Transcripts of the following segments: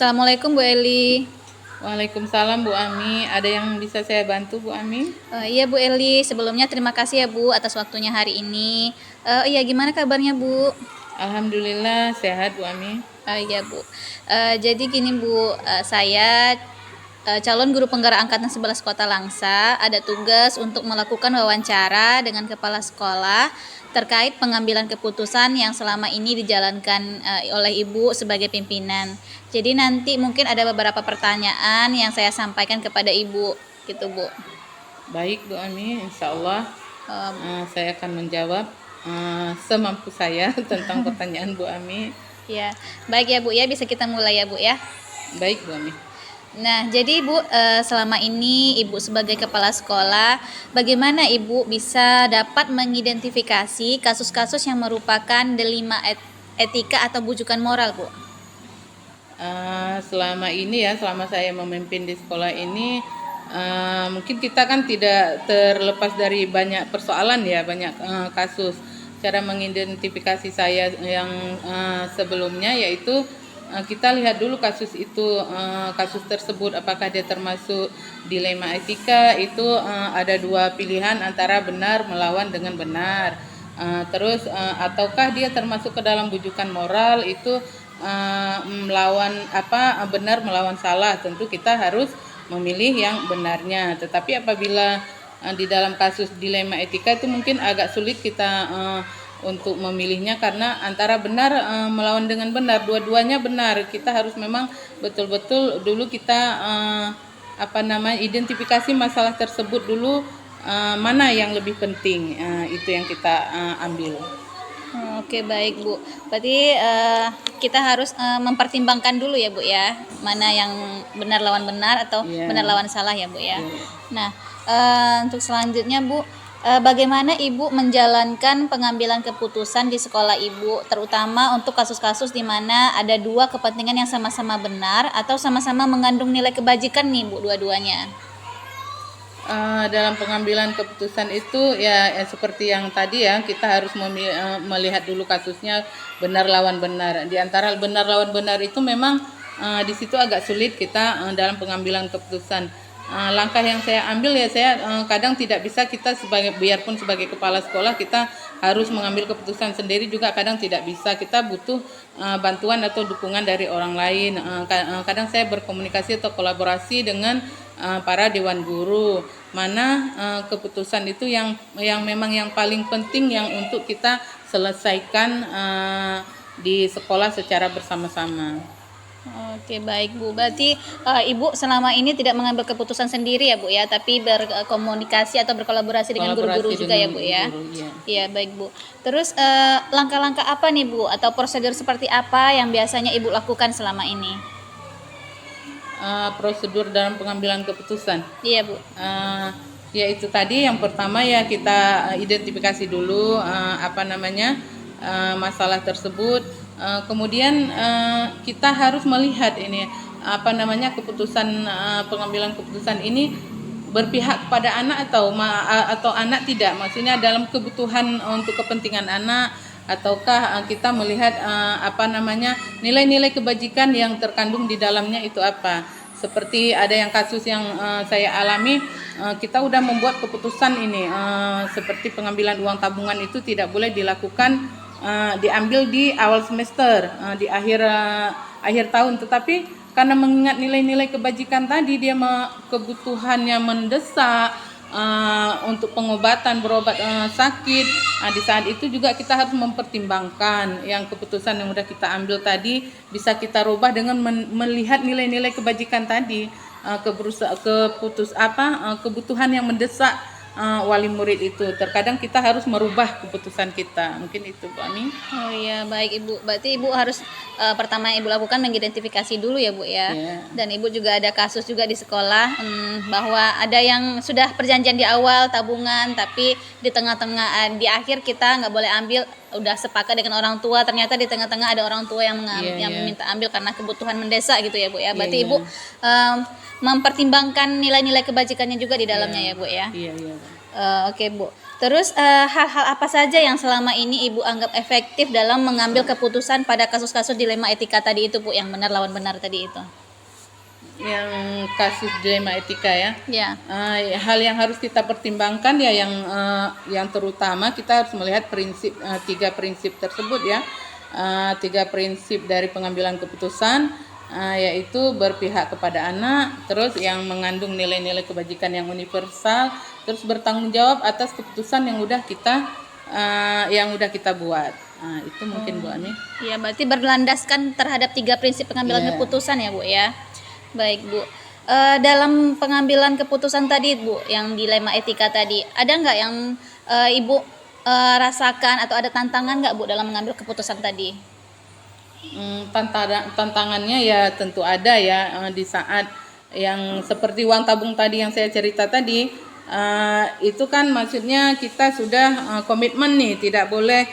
Assalamualaikum Bu Eli. Waalaikumsalam Bu Ami. Ada yang bisa saya bantu Bu Ami? Iya Bu Eli, sebelumnya terima kasih ya Bu atas waktunya hari ini. Iya gimana kabarnya Bu? Alhamdulillah sehat Bu Ami. Iya Bu. Jadi gini Bu, saya calon guru penggerak angkatan 11 Kota Langsa, ada tugas untuk melakukan wawancara dengan kepala sekolah terkait pengambilan keputusan yang selama ini dijalankan oleh Ibu sebagai pimpinan. Jadi nanti mungkin ada beberapa pertanyaan yang saya sampaikan kepada Ibu, gitu Bu. Baik Bu Ami, insya Allah Eh, saya akan menjawab semampu saya tentang pertanyaan Bu Ami. Ya, baik ya Bu ya, bisa kita mulai ya Bu ya. Baik Bu Ami. Nah, jadi Ibu selama ini Ibu sebagai kepala sekolah, bagaimana Ibu bisa dapat mengidentifikasi kasus-kasus yang merupakan delima etika atau bujukan moral, Bu? Selama ini ya, selama saya memimpin di sekolah ini, mungkin kita kan tidak terlepas dari banyak persoalan ya, banyak kasus. Cara mengidentifikasi saya yang sebelumnya yaitu kita lihat dulu kasus itu, kasus tersebut apakah dia termasuk dilema etika. Itu ada dua pilihan antara benar melawan dengan benar. Terus ataukah dia termasuk ke dalam bujukan moral, itu melawan benar melawan salah. Tentu kita harus memilih yang benarnya. Tetapi apabila di dalam kasus dilema etika itu mungkin agak sulit kita untuk memilihnya, karena antara benar melawan dengan benar, dua-duanya benar. Kita harus memang betul-betul dulu kita identifikasi masalah tersebut dulu, mana yang lebih penting, itu yang kita ambil. Oke, baik Bu. Berarti kita harus mempertimbangkan dulu ya Bu ya, mana yang benar lawan benar atau benar lawan salah ya Bu ya. Nah, untuk selanjutnya Bu, bagaimana Ibu menjalankan pengambilan keputusan di sekolah Ibu, terutama untuk kasus-kasus di mana ada dua kepentingan yang sama-sama benar atau sama-sama mengandung nilai kebajikan nih Bu, dua-duanya? Dalam pengambilan keputusan itu ya seperti yang tadi ya, kita harus melihat dulu kasusnya benar lawan benar. Di antara benar lawan benar itu memang di situ agak sulit kita dalam pengambilan keputusan. Langkah yang saya ambil ya, saya kadang tidak bisa kita biarpun sebagai kepala sekolah kita harus mengambil keputusan sendiri juga, kadang tidak bisa. Kita butuh bantuan atau dukungan dari orang lain. Kadang saya berkomunikasi atau kolaborasi dengan para dewan guru, mana keputusan itu yang memang yang paling penting yang untuk kita selesaikan di sekolah secara bersama-sama. Oke, baik Bu. Berarti Ibu selama ini tidak mengambil keputusan sendiri ya Bu ya, tapi berkomunikasi atau berkolaborasi dengan guru-guru juga ya Bu ya. Iya, baik Bu. Terus langkah-langkah apa nih Bu, atau prosedur seperti apa yang biasanya Ibu lakukan selama ini? Prosedur dalam pengambilan keputusan. Iya Bu. Ya itu tadi, yang pertama ya kita identifikasi dulu masalah tersebut. Kemudian kita harus melihat ini keputusan, pengambilan keputusan ini berpihak kepada anak atau anak tidak, maksudnya dalam kebutuhan untuk kepentingan anak, ataukah kita melihat nilai-nilai kebajikan yang terkandung di dalamnya itu apa. Seperti ada yang kasus yang saya alami, kita udah membuat keputusan ini, seperti pengambilan uang tabungan itu tidak boleh dilakukan diambil di awal semester, di akhir tahun. Tetapi karena mengingat nilai-nilai kebajikan tadi, dia kebutuhannya mendesak untuk pengobatan, berobat sakit. Di saat itu juga kita harus mempertimbangkan yang keputusan yang udah kita ambil tadi bisa kita rubah dengan melihat nilai-nilai kebajikan tadi, kebutuhan yang mendesak wali murid itu. Terkadang kita harus merubah keputusan kita. Mungkin itu Bu Ami. Oh iya, baik Ibu. Berarti Ibu harus pertama yang Ibu lakukan mengidentifikasi dulu ya Bu ya. Dan Ibu juga ada kasus juga di sekolah, bahwa ada yang sudah perjanjian di awal tabungan, tapi di tengah-tengah, di akhir kita nggak boleh ambil, udah sepakat dengan orang tua, ternyata di tengah-tengah ada orang tua yang meminta ambil karena kebutuhan mendesak gitu ya Bu ya. Berarti Ibu mempertimbangkan nilai-nilai kebajikannya juga di dalamnya ya Bu ya. Iya. Oke Bu. Terus hal-hal apa saja yang selama ini Ibu anggap efektif dalam mengambil keputusan pada kasus-kasus dilema etika tadi itu Bu, yang benar lawan benar tadi itu? Yang kasus dilema etika ya. Ya. Hal yang harus kita pertimbangkan ya yang terutama kita harus melihat tiga prinsip tersebut ya. Tiga prinsip dari pengambilan keputusan, yaitu berpihak kepada anak, terus yang mengandung nilai-nilai kebajikan yang universal, terus bertanggung jawab atas keputusan yang udah kita buat. Itu mungkin Bu Ami. Iya, berarti berlandaskan terhadap tiga prinsip pengambilan keputusan ya Bu ya. Baik Bu. Dalam pengambilan keputusan tadi Bu, yang dilema etika tadi, ada nggak yang Ibu rasakan atau ada tantangan nggak Bu dalam mengambil keputusan tadi? Tantangannya ya tentu ada ya, di saat yang seperti uang tabung tadi yang saya cerita tadi, itu kan maksudnya kita sudah komitmen nih, tidak boleh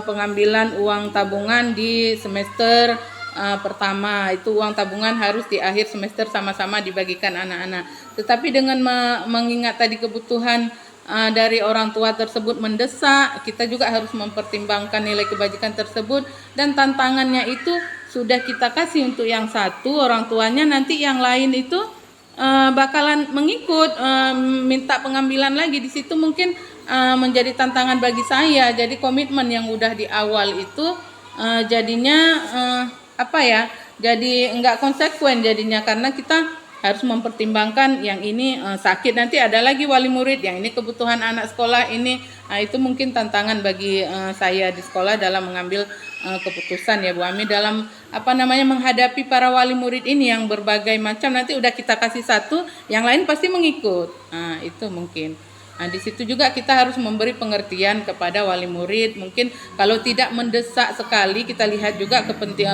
pengambilan uang tabungan di semester pertama. Itu uang tabungan harus di akhir semester sama-sama dibagikan anak-anak. Tetapi dengan mengingat tadi kebutuhan dari orang tua tersebut mendesak, kita juga harus mempertimbangkan nilai kebajikan tersebut, dan tantangannya itu sudah kita kasih untuk yang satu orang tuanya, nanti yang lain itu bakalan mengikut minta pengambilan lagi. Di situ mungkin menjadi tantangan bagi saya. Jadi komitmen yang udah di awal itu jadinya jadi enggak konsekuen jadinya, karena kita harus mempertimbangkan yang ini sakit, nanti ada lagi wali murid, yang ini kebutuhan anak sekolah ini. Itu mungkin tantangan bagi saya di sekolah dalam mengambil keputusan ya Bu Ami, dalam menghadapi para wali murid ini yang berbagai macam. Nanti udah kita kasih satu, yang lain pasti mengikut. Itu mungkin. Di situ juga kita harus memberi pengertian kepada wali murid. Mungkin kalau tidak mendesak sekali, kita lihat juga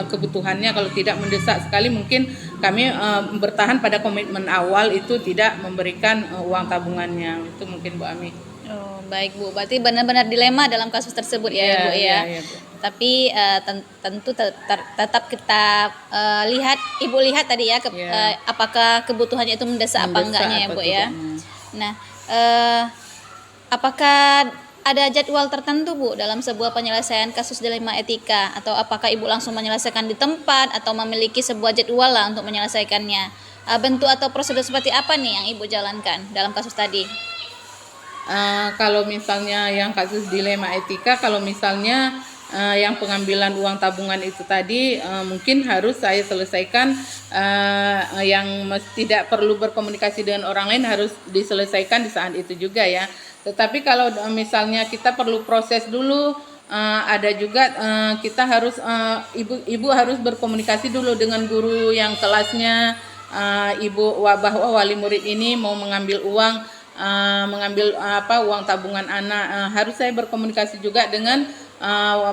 kebutuhannya. Kalau tidak mendesak sekali, mungkin kami bertahan pada komitmen awal itu, tidak memberikan uang tabungannya. Itu mungkin Bu Ami. Oh, baik Bu. Berarti benar-benar dilema dalam kasus tersebut ya Bu ya. Yeah, Bu. Tapi tentu tetap kita Ibu lihat tadi ya, apakah kebutuhannya itu mendesak apa enggaknya ya Bu ya. Nah, apakah ada jadwal tertentu Bu dalam sebuah penyelesaian kasus dilema etika, atau apakah Ibu langsung menyelesaikan di tempat atau memiliki sebuah jadwal lah untuk menyelesaikannya? Bentuk atau prosedur seperti apa nih yang Ibu jalankan dalam kasus tadi? Kalau misalnya yang kasus dilema etika, kalau misalnya yang pengambilan uang tabungan itu tadi, mungkin harus saya selesaikan, yang tidak perlu berkomunikasi dengan orang lain harus diselesaikan di saat itu juga ya. Tetapi kalau misalnya kita perlu proses dulu, ada juga kita harus ibu harus berkomunikasi dulu dengan guru yang kelasnya, bahwa wali murid ini mau mengambil uang tabungan anak. Harus saya berkomunikasi juga dengan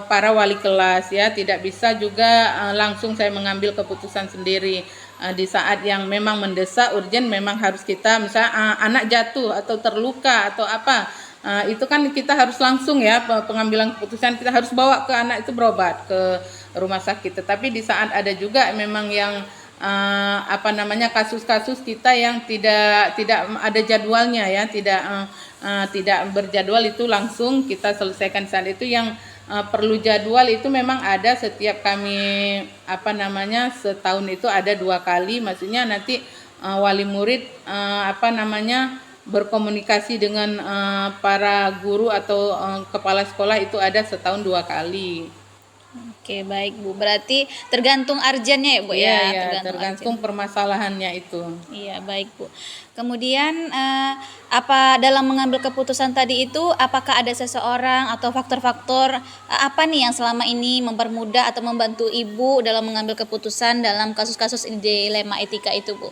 para wali kelas ya, tidak bisa juga langsung saya mengambil keputusan sendiri. Di saat yang memang mendesak, urgent, memang harus kita, misalnya anak jatuh atau terluka atau apa, itu kan kita harus langsung ya pengambilan keputusan, kita harus bawa ke anak itu berobat ke rumah sakit. Tetapi di saat ada juga memang yang kasus-kasus kita yang tidak ada jadwalnya ya, tidak berjadwal, itu langsung kita selesaikan saat itu. Yang perlu jadwal itu memang ada, setiap kami setahun itu ada 2 kali, maksudnya nanti wali murid berkomunikasi dengan para guru atau kepala sekolah, itu ada setahun 2 kali. Oke, baik Bu. Berarti tergantung urgennya ya Bu ya. Iya, tergantung permasalahannya itu. Iya, baik Bu. Kemudian dalam mengambil keputusan tadi itu, apakah ada seseorang atau faktor-faktor apa nih yang selama ini mempermudah atau membantu Ibu dalam mengambil keputusan dalam kasus-kasus dilema etika itu Bu?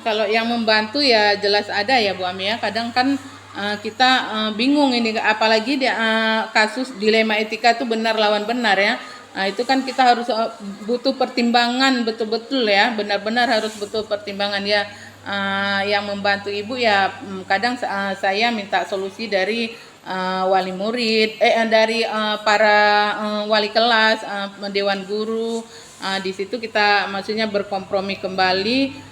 Kalau yang membantu ya jelas ada ya Bu Ami ya. Kadang kan kita bingung ini, apalagi kasus dilema etika itu benar lawan benar ya. Itu kan kita harus butuh pertimbangan betul-betul ya, benar-benar harus butuh pertimbangan ya. Yang membantu Ibu ya, kadang saya minta solusi dari wali murid, dari para wali kelas, dewan guru. Di situ kita maksudnya berkompromi kembali,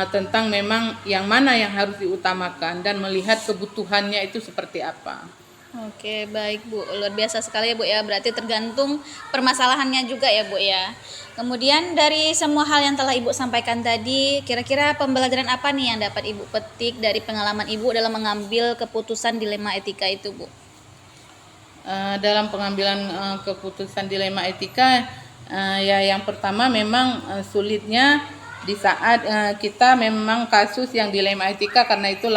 tentang memang yang mana yang harus diutamakan dan melihat kebutuhannya itu seperti apa. Oke, baik Bu. Luar biasa sekali ya Bu ya. Berarti tergantung permasalahannya juga ya Bu ya. Kemudian dari semua hal yang telah Ibu sampaikan tadi, kira-kira pembelajaran apa nih yang dapat Ibu petik dari pengalaman Ibu dalam mengambil keputusan dilema etika itu Bu? Dalam pengambilan keputusan dilema etika, ya yang pertama memang sulitnya di saat kita memang kasus yang dilema etika, karena itu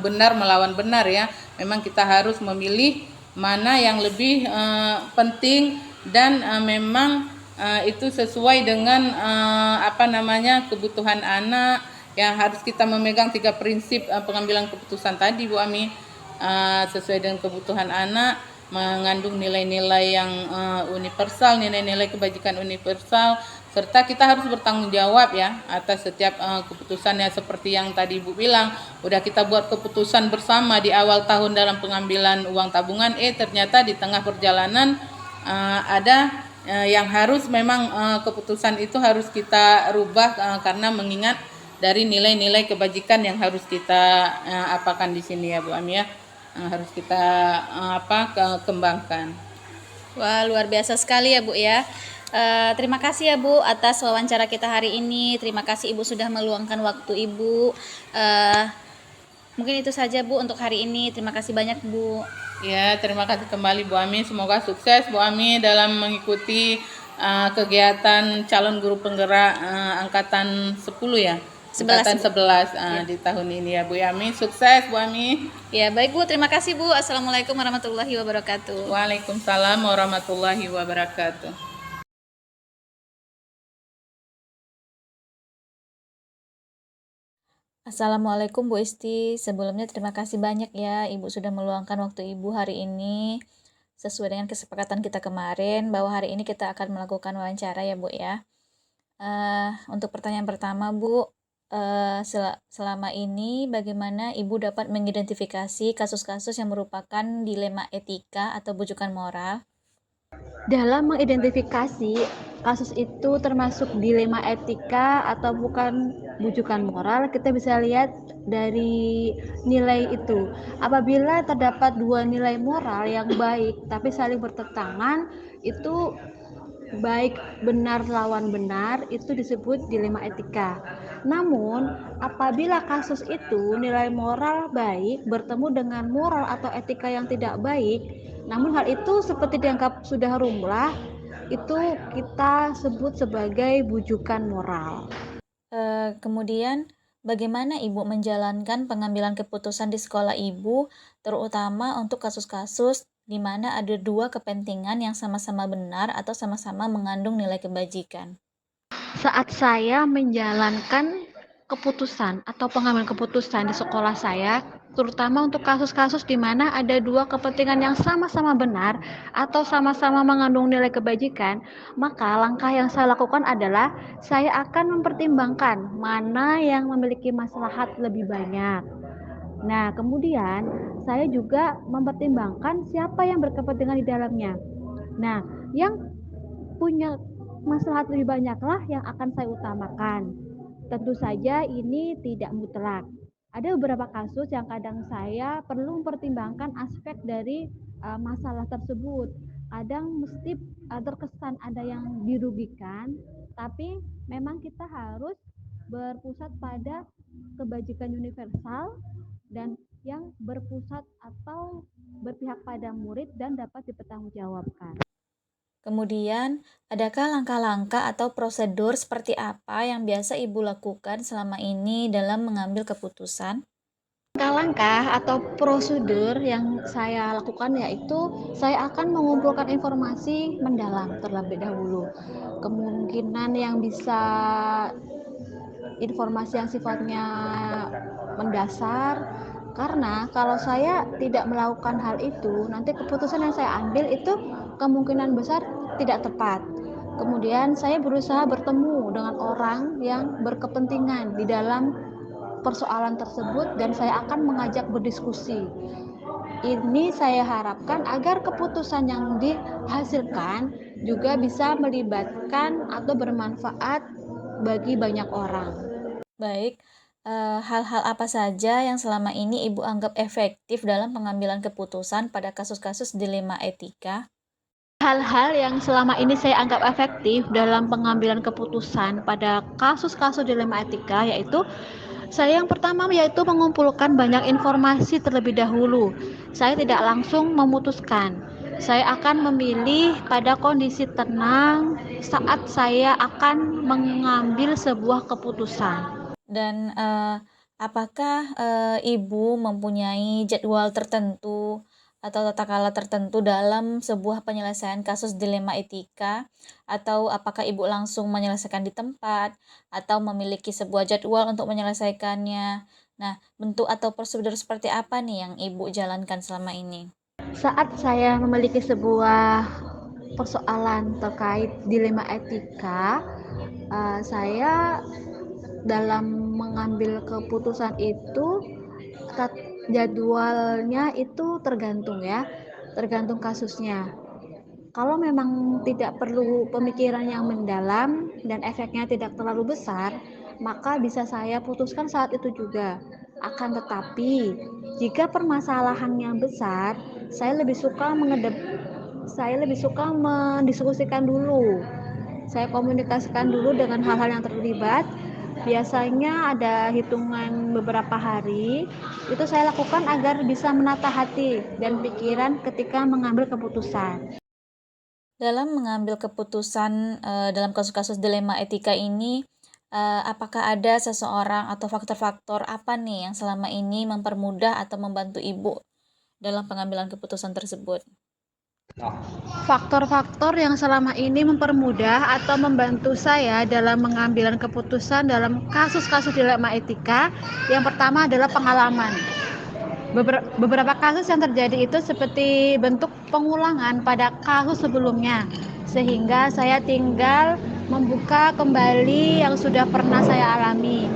benar melawan benar ya. Memang kita harus memilih mana yang lebih penting dan memang itu sesuai dengan kebutuhan anak. Yang harus kita memegang 3 prinsip pengambilan keputusan tadi Bu Ami, sesuai dengan kebutuhan anak, mengandung nilai-nilai yang universal, nilai-nilai kebajikan universal, serta kita harus bertanggung jawab ya atas setiap keputusannya. Seperti yang tadi Ibu bilang, udah kita buat keputusan bersama di awal tahun dalam pengambilan uang tabungan, ternyata di tengah perjalanan ada yang harus memang keputusan itu harus kita rubah karena mengingat dari nilai-nilai kebajikan yang harus kita apakan di sini ya Bu Ami ya. Harus kita kembangkan. Wah, luar biasa sekali ya Bu ya. Terima kasih ya Bu atas wawancara kita hari ini. Terima kasih Ibu sudah meluangkan waktu Ibu. Mungkin itu saja Bu untuk hari ini. Terima kasih banyak Bu. Ya, terima kasih kembali Bu Ami. Semoga sukses Bu Ami dalam mengikuti kegiatan calon guru penggerak angkatan 10 ya. 11 ya. Di tahun ini ya Bu Ami. Sukses Bu Ami. Ya baik Bu, terima kasih Bu. Assalamualaikum warahmatullahi wabarakatuh. Waalaikumsalam warahmatullahi wabarakatuh. Assalamualaikum Bu Isti. Sebelumnya terima kasih banyak ya Ibu sudah meluangkan waktu Ibu hari ini. Sesuai dengan kesepakatan kita kemarin bahwa hari ini kita akan melakukan wawancara ya Bu ya. Untuk pertanyaan pertama Bu, selama ini bagaimana Ibu dapat mengidentifikasi kasus-kasus yang merupakan dilema etika atau bujukan moral? Dalam mengidentifikasi kasus itu termasuk dilema etika atau bukan bujukan moral, kita bisa lihat dari nilai itu. Apabila terdapat 2 nilai moral yang baik tapi saling bertentangan, itu baik benar lawan benar, itu disebut dilema etika. Namun apabila kasus itu nilai moral baik bertemu dengan moral atau etika yang tidak baik, namun hal itu seperti dianggap sudah lumrah, itu kita sebut sebagai bujukan moral. Kemudian bagaimana Ibu menjalankan pengambilan keputusan di sekolah Ibu, terutama untuk kasus-kasus di mana ada 2 kepentingan yang sama-sama benar atau sama-sama mengandung nilai kebajikan? Saat saya menjalankan keputusan atau pengambilan keputusan di sekolah saya, terutama untuk kasus-kasus di mana ada 2 kepentingan yang sama-sama benar atau sama-sama mengandung nilai kebajikan, maka langkah yang saya lakukan adalah saya akan mempertimbangkan mana yang memiliki maslahat lebih banyak. Nah, kemudian saya juga mempertimbangkan siapa yang berkepentingan di dalamnya. Nah, yang punya maslahat lebih banyaklah yang akan saya utamakan. Tentu saja ini tidak mutlak. Ada beberapa kasus yang kadang saya perlu mempertimbangkan aspek dari masalah tersebut. Kadang mesti terkesan ada yang dirugikan, tapi memang kita harus berpusat pada kebajikan universal dan yang berpusat atau berpihak pada murid dan dapat dipertanggungjawabkan. Kemudian, adakah langkah-langkah atau prosedur seperti apa yang biasa Ibu lakukan selama ini dalam mengambil keputusan? Langkah-langkah atau prosedur yang saya lakukan yaitu saya akan mengumpulkan informasi mendalam terlebih dahulu. Kemungkinan yang bisa informasi yang sifatnya mendasar, karena kalau saya tidak melakukan hal itu, nanti keputusan yang saya ambil itu kemungkinan besar tidak tepat. Kemudian saya berusaha bertemu dengan orang yang berkepentingan di dalam persoalan tersebut dan saya akan mengajak berdiskusi. Ini saya harapkan agar keputusan yang dihasilkan juga bisa melibatkan atau bermanfaat bagi banyak orang. Baik, hal-hal apa saja yang selama ini Ibu anggap efektif dalam pengambilan keputusan pada kasus-kasus dilema etika? Hal-hal yang selama ini saya anggap efektif dalam pengambilan keputusan pada kasus-kasus dilema etika yaitu saya yang pertama yaitu mengumpulkan banyak informasi terlebih dahulu. Saya tidak langsung memutuskan. Saya akan memilih pada kondisi tenang saat saya akan mengambil sebuah keputusan. Dan apakah Ibu mempunyai jadwal tertentu atau tata kala tertentu dalam sebuah penyelesaian kasus dilema etika? Atau apakah Ibu langsung menyelesaikan di tempat atau memiliki sebuah jadwal untuk menyelesaikannya? Nah, bentuk atau prosedur seperti apa nih yang Ibu jalankan selama ini? Saat saya memiliki sebuah persoalan terkait dilema etika, saya dalam mengambil keputusan itu jadwalnya itu tergantung ya, tergantung kasusnya. Kalau memang tidak perlu pemikiran yang mendalam dan efeknya tidak terlalu besar, maka bisa saya putuskan saat itu juga. Akan tetapi, jika permasalahannya besar, saya lebih suka mendiskusikan dulu. Saya komunikasikan dulu dengan hal-hal yang terlibat. Biasanya ada hitungan beberapa hari, itu saya lakukan agar bisa menata hati dan pikiran ketika mengambil keputusan. Dalam mengambil keputusan dalam kasus-kasus dilema etika ini, apakah ada seseorang atau faktor-faktor apa nih yang selama ini mempermudah atau membantu Ibu dalam pengambilan keputusan tersebut? Faktor-faktor yang selama ini mempermudah atau membantu saya dalam mengambil keputusan dalam kasus-kasus dilema etika, yang pertama adalah pengalaman. Beberapa kasus yang terjadi itu seperti bentuk pengulangan pada kasus sebelumnya, sehingga saya tinggal membuka kembali yang sudah pernah saya alami,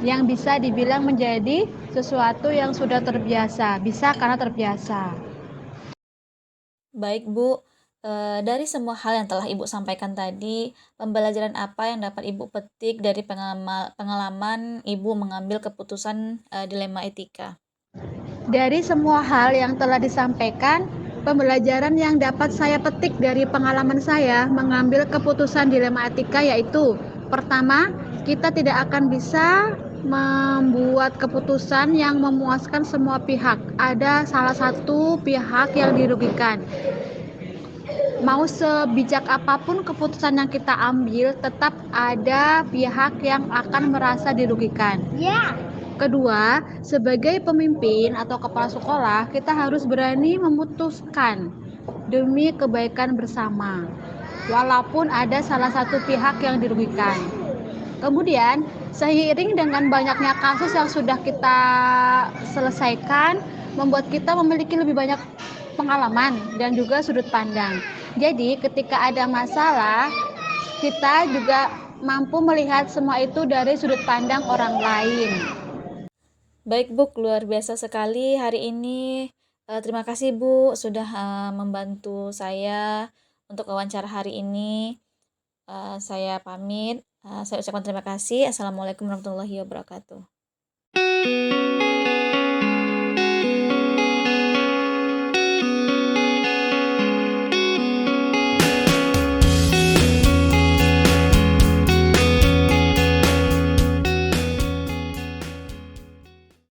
yang bisa dibilang menjadi sesuatu yang sudah terbiasa, bisa karena terbiasa. Baik Bu, dari semua hal yang telah Ibu sampaikan tadi, pembelajaran apa yang dapat Ibu petik dari pengalaman Ibu mengambil keputusan dilema etika? Dari semua hal yang telah disampaikan, pembelajaran yang dapat saya petik dari pengalaman saya mengambil keputusan dilema etika yaitu, pertama, kita tidak akan bisa membuat keputusan yang memuaskan semua pihak. Ada salah satu pihak yang dirugikan. Mau sebijak apapun keputusan yang kita ambil, tetap ada pihak yang akan merasa dirugikan. Kedua, sebagai pemimpin atau kepala sekolah, kita harus berani memutuskan demi kebaikan bersama, walaupun ada salah satu pihak yang dirugikan. Kemudian, seiring dengan banyaknya kasus yang sudah kita selesaikan, membuat kita memiliki lebih banyak pengalaman dan juga sudut pandang. Jadi, ketika ada masalah, kita juga mampu melihat semua itu dari sudut pandang orang lain. Baik Bu, luar biasa sekali hari ini. Terima kasih Bu sudah membantu saya untuk wawancara hari ini. Saya pamit. Saya ucapkan terima kasih. Assalamualaikum warahmatullahi wabarakatuh.